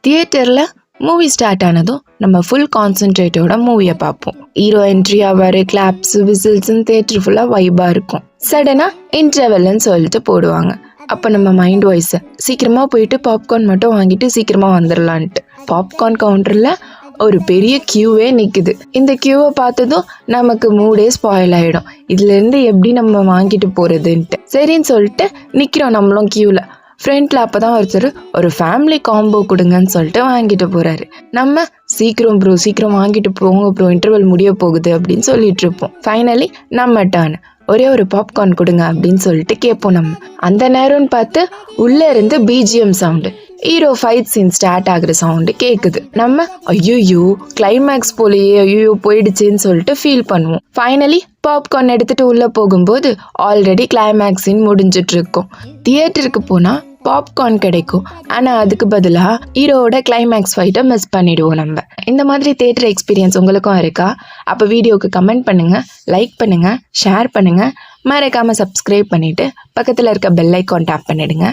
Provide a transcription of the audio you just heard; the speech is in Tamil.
தியேட்டரில் மூவி ஸ்டார்ட் ஆனதும் நம்ம ஃபுல் கான்சென்ட்ரேட்டோட மூவியை பார்ப்போம். ஹீரோ என்ட்ரி ஆவார், கிளாப்ஸ் விசில்ஸ்ன்னு தியேட்டர் ஃபுல்லாக வைபாக இருக்கும். சடனாக இன்டர்வெல்னு சொல்லிட்டு போடுவாங்க. அப்போ நம்ம மைண்ட் வாய்ஸ் சீக்கிரமாக போயிட்டு பாப்கார்ன் மட்டும் வாங்கிட்டு சீக்கிரமாக வந்துடலான்ட்டு பாப்கார்ன் கவுண்டரில் ஒரு பெரிய கியூவே நிற்குது. இந்த கியூவை பார்த்ததும் நமக்கு மூடே ஸ்பாயில் ஆகிடும். இதுலேருந்து எப்படி நம்ம வாங்கிட்டு போகிறதுன்ட்டு சரின்னு சொல்லிட்டு நிற்கிறோம் நம்மளும் கியூவில். ஃப்ரெண்டில் அப்போ தான் ஒருத்தர் ஒரு ஃபேமிலி காம்போ கொடுங்கன்னு சொல்லிட்டு வாங்கிட்டு போகிறாரு. நம்ம சீக்கிரம் ப்ரோ சீக்கிரம் வாங்கிட்டு போங்க ப்ரோ, இன்டர்வல் முடிய போகுது அப்படின்னு சொல்லிட்டு இருப்போம். ஃபைனலி நம்ம டர்ன், ஒரே ஒரு பாப்கார்ன் கொடுங்க அப்படின்னு சொல்லிட்டு கேட்போம். நம்ம அந்த நேரம்னு பார்த்து உள்ளே இருந்து BGM sound, hero fight scene start ஆகுற சவுண்டு கேட்குது. நம்ம ஐயோ கிளைமேக்ஸ் போலயே, ஐயோ போயிடுச்சுன்னு சொல்லிட்டு ஃபீல் பண்ணுவோம். ஃபைனலி பாப்கார்ன் எடுத்துட்டு உள்ளே போகும்போது ஆல்ரெடி கிளைமேக்ஸ் சீன் முடிஞ்சிட்டு இருக்கும். தியேட்டருக்கு போனால் பாப்கார்ன் கிடைக்கும், ஆனால் அதுக்கு பதிலாக ஹீரோவோட கிளைமேக்ஸ் ஃபைட்டை மிஸ் பண்ணிடுவோம் நம்ம. இந்த மாதிரி தியேட்டர் எக்ஸ்பீரியன்ஸ் உங்களுக்கும் இருக்கா? அப்போ வீடியோவுக்கு கமெண்ட் பண்ணுங்கள், லைக் பண்ணுங்கள், ஷேர் பண்ணுங்கள், மறக்காமல் சப்ஸ்கிரைப் பண்ணிவிட்டு பக்கத்தில் இருக்க பெல் ஐக்கான் டேப் பண்ணிடுங்க.